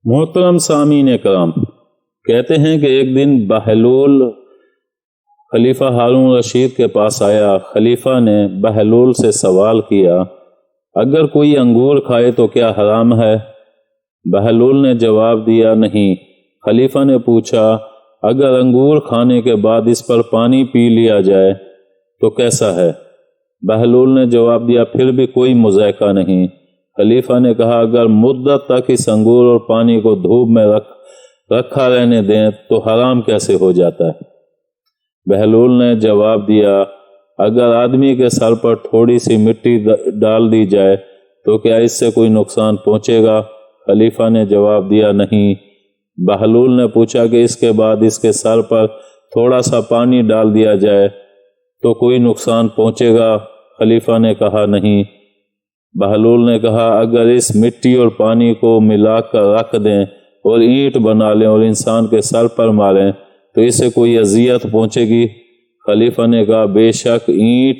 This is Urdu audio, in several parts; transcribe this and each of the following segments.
محترم سامعین کرام، کہتے ہیں کہ ایک دن بہلول خلیفہ ہارون رشید کے پاس آیا۔ خلیفہ نے بہلول سے سوال کیا، اگر کوئی انگور کھائے تو کیا حرام ہے؟ بہلول نے جواب دیا، نہیں۔ خلیفہ نے پوچھا، اگر انگور کھانے کے بعد اس پر پانی پی لیا جائے تو کیسا ہے؟ بہلول نے جواب دیا، پھر بھی کوئی مذائقہ نہیں۔ خلیفہ نے کہا، اگر مدت تک اس انگور اور پانی کو دھوپ میں رکھا رہنے دیں تو حرام کیسے ہو جاتا ہے؟ بہلول نے جواب دیا، اگر آدمی کے سر پر تھوڑی سی مٹی ڈال دی جائے تو کیا اس سے کوئی نقصان پہنچے گا؟ خلیفہ نے جواب دیا، نہیں۔ بہلول نے پوچھا کہ اس کے بعد اس کے سر پر تھوڑا سا پانی ڈال دیا جائے تو کوئی نقصان پہنچے گا؟ خلیفہ نے کہا، نہیں۔ بہلول نے کہا، اگر اس مٹی اور پانی کو ملا کر رکھ دیں اور اینٹ بنا لیں اور انسان کے سر پر ماریں تو اس سے کوئی اذیت پہنچے گی؟ خلیفہ نے کہا، بے شک اینٹ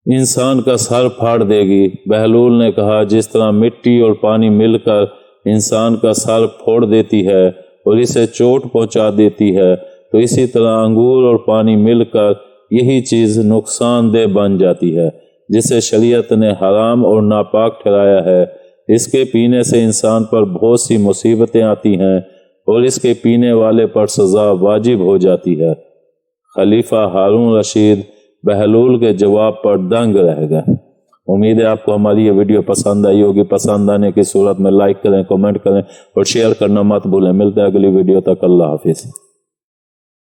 انسان کا سر پھاڑ دے گی۔ بہلول نے کہا، جس طرح مٹی اور پانی مل کر انسان کا سر پھوڑ دیتی ہے اور اسے چوٹ پہنچا دیتی ہے تو اسی طرح انگور اور پانی مل کر یہی چیز نقصان دہ بن جاتی ہے، جسے شریعت نے حرام اور ناپاک ٹھہرایا ہے۔ اس کے پینے سے انسان پر بہت سی مصیبتیں آتی ہیں اور اس کے پینے والے پر سزا واجب ہو جاتی ہے۔ خلیفہ ہارون رشید بہلول کے جواب پر دنگ رہ گئے۔ امید ہے آپ کو ہماری یہ ویڈیو پسند آئی ہوگی۔ پسند آنے کی صورت میں لائک کریں، کمنٹ کریں اور شیئر کرنا مت بھولیں۔ ملتے ہیں اگلی ویڈیو تک، اللہ حافظ۔